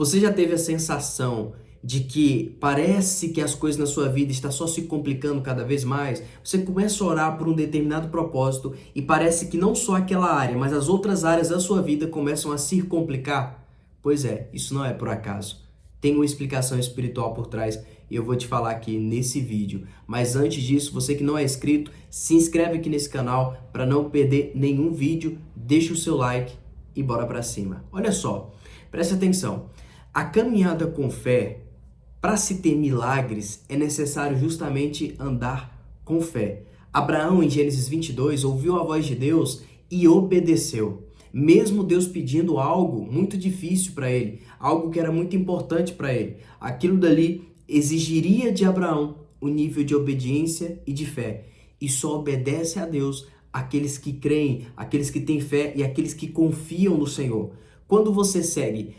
Você já teve a sensação de que parece que as coisas na sua vida estão só se complicando cada vez mais? Você começa a orar por um determinado propósito e parece que não só aquela área, mas as outras áreas da sua vida começam a se complicar? Pois é, isso não é por acaso. Tem uma explicação espiritual por trás e eu vou te falar aqui nesse vídeo. Mas antes disso, você que não é inscrito, se inscreve aqui nesse canal para não perder nenhum vídeo, deixa o seu like e bora para cima. Olha só, preste atenção. A caminhada com fé, para se ter milagres, é necessário justamente andar com fé. Abraão, em Gênesis 22, ouviu a voz de Deus e obedeceu. Mesmo Deus pedindo algo muito difícil para ele, algo que era muito importante para ele, aquilo dali exigiria de Abraão o nível de obediência e de fé. E só obedece a Deus aqueles que creem, aqueles que têm fé e aqueles que confiam no Senhor. Quando você segue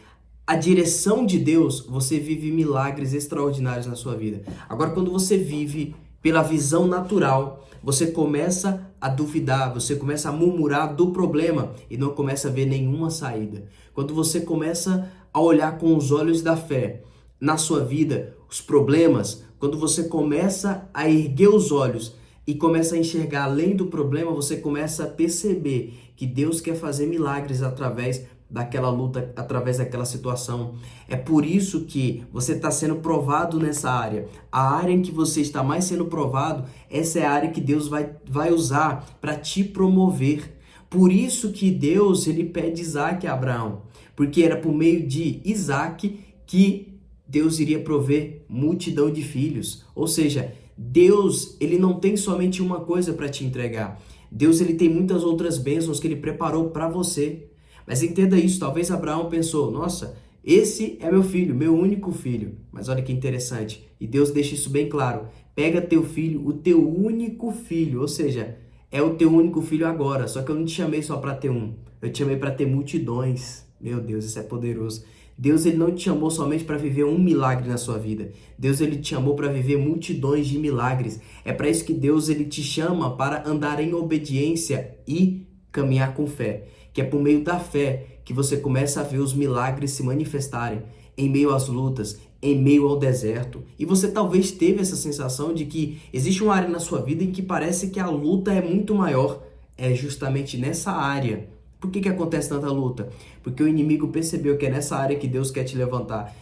a direção de Deus, você vive milagres extraordinários na sua vida. Agora, quando você vive pela visão natural, você começa a duvidar, você começa a murmurar do problema e não começa a ver nenhuma saída. Quando você começa a olhar com os olhos da fé na sua vida, os problemas, quando você começa a erguer os olhos e começa a enxergar além do problema, você começa a perceber que Deus quer fazer milagres através daquela luta, através daquela situação. É por isso que você está sendo provado nessa área. A área em que você está mais sendo provado, essa é a área que Deus vai usar para te promover. Por isso que Deus, ele pede Isaac a Abraão, porque era por meio de Isaac que Deus iria prover multidão de filhos. Ou seja, Deus, ele não tem somente uma coisa para te entregar. Deus, ele tem muitas outras bênçãos que ele preparou para você. Mas entenda isso, talvez Abraão pensou, nossa, esse é meu filho, meu único filho. Mas olha que interessante, e Deus deixa isso bem claro, pega teu filho, o teu único filho, ou seja, é o teu único filho agora, só que eu não te chamei só para ter um, eu te chamei para ter multidões. Meu Deus, isso é poderoso. Deus, ele não te chamou somente para viver um milagre na sua vida. Deus, ele te chamou para viver multidões de milagres. É para isso que Deus, ele te chama para andar em obediência e caminhar com fé. Que é por meio da fé que você começa a ver os milagres se manifestarem em meio às lutas, em meio ao deserto. E você talvez teve essa sensação de que existe uma área na sua vida em que parece que a luta é muito maior. É justamente nessa área. Por que acontece tanta luta? Porque o inimigo percebeu que é nessa área que Deus quer te levantar.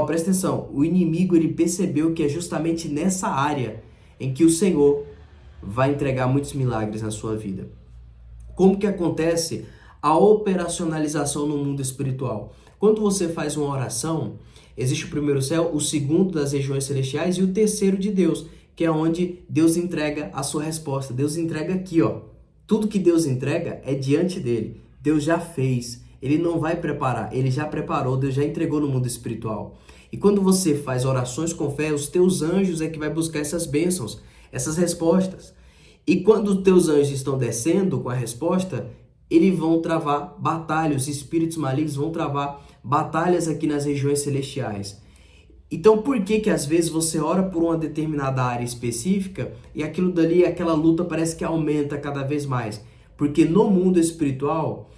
Presta atenção, o inimigo, ele percebeu que é justamente nessa área em que o Senhor vai entregar muitos milagres na sua vida. Como que acontece a operacionalização no mundo espiritual? Quando você faz uma oração, existe o primeiro céu, o segundo das regiões celestiais e o terceiro de Deus, que é onde Deus entrega a sua resposta. Deus entrega aqui, ó. Tudo que Deus entrega é diante dele. Deus já fez. Ele não vai preparar, ele já preparou, Deus já entregou no mundo espiritual. E quando você faz orações com fé, os teus anjos é que vai buscar essas bênçãos, essas respostas. E quando os teus anjos estão descendo com a resposta, eles vão travar batalhas, os espíritos malignos vão travar batalhas aqui nas regiões celestiais. Então, por que às vezes você ora por uma determinada área específica e aquilo dali, aquela luta parece que aumenta cada vez mais? Porque no mundo espiritual,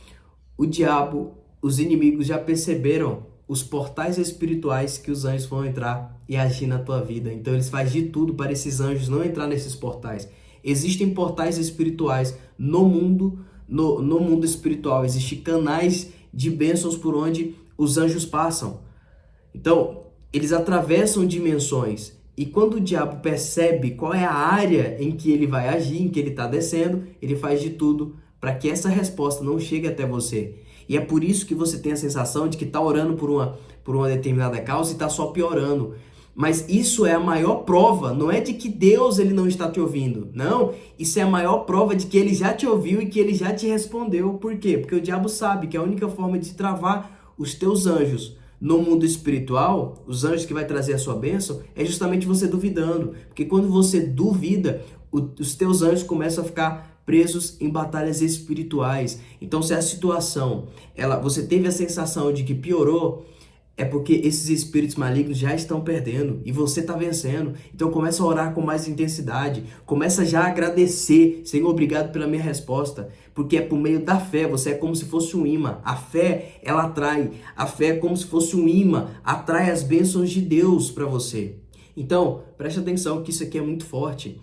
o diabo, os inimigos já perceberam os portais espirituais que os anjos vão entrar e agir na tua vida. Então, eles fazem de tudo para esses anjos não entrar nesses portais. Existem portais espirituais no mundo espiritual. Existem canais de bênçãos por onde os anjos passam. Então, eles atravessam dimensões. E quando o diabo percebe qual é a área em que ele vai agir, em que ele está descendo, ele faz de tudo para que essa resposta não chegue até você. E é por isso que você tem a sensação de que está orando por uma determinada causa e está só piorando. Mas isso é a maior prova, não é de que Deus, ele não está te ouvindo. Não, isso é a maior prova de que ele já te ouviu e que ele já te respondeu. Por quê? Porque o diabo sabe que a única forma de travar os teus anjos no mundo espiritual, os anjos que vai trazer a sua bênção, é justamente você duvidando. Porque quando você duvida, os teus anjos começam a ficar presos em batalhas espirituais. Então, se a situação, você teve a sensação de que piorou, É porque esses espíritos malignos já estão perdendo e você está vencendo. Então começa a orar com mais intensidade. Começa já a agradecer. Senhor, obrigado pela minha resposta. Porque é por meio da fé. Você é como se fosse um imã. A fé, ela atrai. A fé é como se fosse um imã. Atrai as bênçãos de Deus para você. Então, preste atenção que isso aqui é muito forte.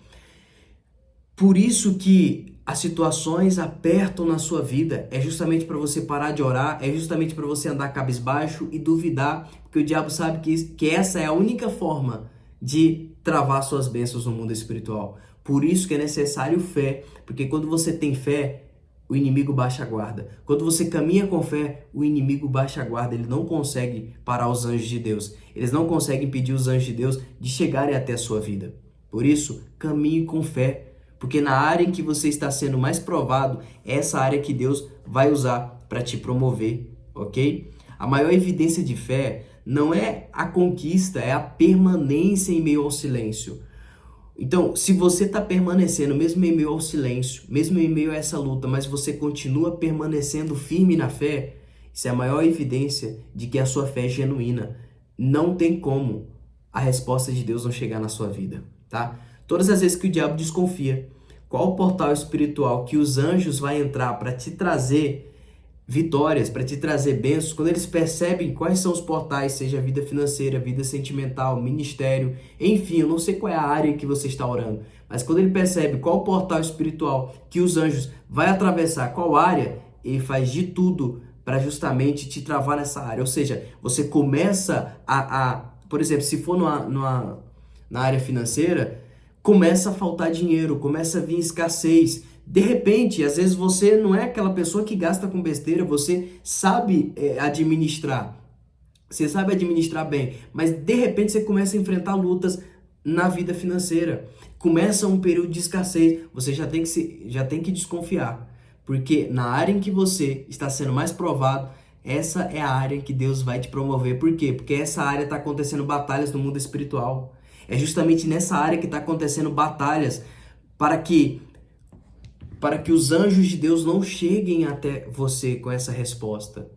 Por isso que as situações apertam na sua vida, é justamente para você parar de orar, é justamente para você andar cabisbaixo e duvidar, porque o diabo sabe que essa é a única forma de travar suas bênçãos no mundo espiritual. Por isso que é necessário fé, porque quando você tem fé, o inimigo baixa a guarda. Quando você caminha com fé, o inimigo baixa a guarda. Ele não consegue parar os anjos de Deus. Eles não conseguem impedir os anjos de Deus de chegarem até a sua vida. Por isso, caminhe com fé. Porque na área em que você está sendo mais provado, é essa área que Deus vai usar para te promover, ok? A maior evidência de fé não é a conquista, é a permanência em meio ao silêncio. Então, se você está permanecendo, mesmo em meio ao silêncio, mesmo em meio a essa luta, mas você continua permanecendo firme na fé, isso é a maior evidência de que a sua fé é genuína. Não tem como a resposta de Deus não chegar na sua vida, tá? Todas as vezes que o diabo desconfia, qual o portal espiritual que os anjos vão entrar para te trazer vitórias, para te trazer bênçãos, quando eles percebem quais são os portais, seja vida financeira, vida sentimental, ministério, enfim, eu não sei qual é a área que você está orando, mas quando ele percebe qual o portal espiritual que os anjos vai atravessar, qual área, ele faz de tudo para justamente te travar nessa área. Ou seja, você começa por exemplo, se for na área financeira, começa a faltar dinheiro, começa a vir escassez. De repente, às vezes você não é aquela pessoa que gasta com besteira, você sabe administrar. Você sabe administrar bem, mas de repente você começa a enfrentar lutas na vida financeira. Começa um período de escassez, você já tem que desconfiar. Porque na área em que você está sendo mais provado, essa é a área que Deus vai te promover. Por quê? Porque essa área está acontecendo batalhas no mundo espiritual. É justamente nessa área que está acontecendo batalhas para que os anjos de Deus não cheguem até você com essa resposta.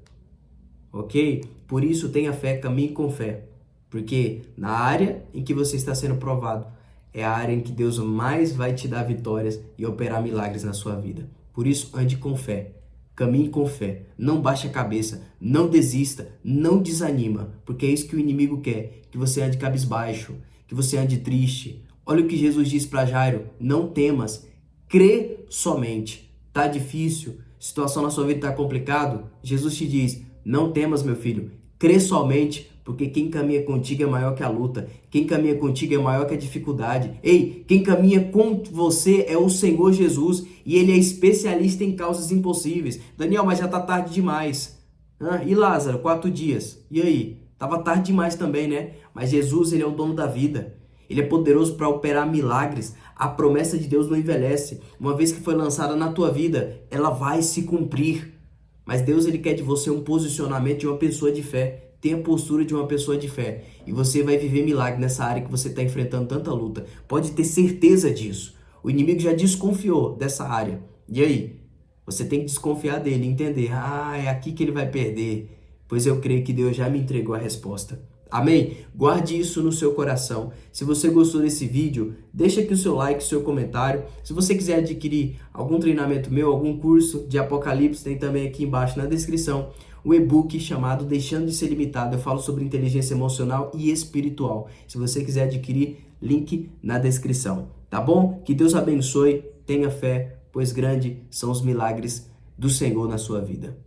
Ok? Por isso tenha fé, caminhe com fé. Porque na área em que você está sendo provado, é a área em que Deus mais vai te dar vitórias e operar milagres na sua vida. Por isso, ande com fé. Caminhe com fé, não baixe a cabeça, não desista, não desanima, porque é isso que o inimigo quer, que você ande cabisbaixo, que você ande triste. Olha o que Jesus disse para Jairo: não temas, crê somente. Tá difícil, situação na sua vida tá complicado? Jesus te diz: não temas, meu filho, crê somente, porque quem caminha contigo é maior que a luta. Quem caminha contigo é maior que a dificuldade. Ei, quem caminha com você é o Senhor Jesus e Ele é especialista em causas impossíveis. Daniel, mas já tá tarde demais. E Lázaro, 4 dias. E aí? Tava tarde demais também, né? Mas Jesus, Ele é o dono da vida. Ele é poderoso para operar milagres. A promessa de Deus não envelhece. Uma vez que foi lançada na tua vida, ela vai se cumprir. Mas Deus, Ele quer de você um posicionamento de uma pessoa de fé. Tenha a postura de uma pessoa de fé. E você vai viver milagre nessa área que você está enfrentando tanta luta. Pode ter certeza disso. O inimigo já desconfiou dessa área. E aí? Você tem que desconfiar dele, entender. É aqui que ele vai perder. Pois eu creio que Deus já me entregou a resposta. Amém? Guarde isso no seu coração. Se você gostou desse vídeo, deixa aqui o seu like, o seu comentário. Se você quiser adquirir algum treinamento meu, algum curso de Apocalipse, tem também aqui embaixo na descrição o e-book chamado Deixando de Ser Limitado. Eu falo sobre inteligência emocional e espiritual. Se você quiser adquirir, link na descrição. Tá bom? Que Deus abençoe, tenha fé, pois grande são os milagres do Senhor na sua vida.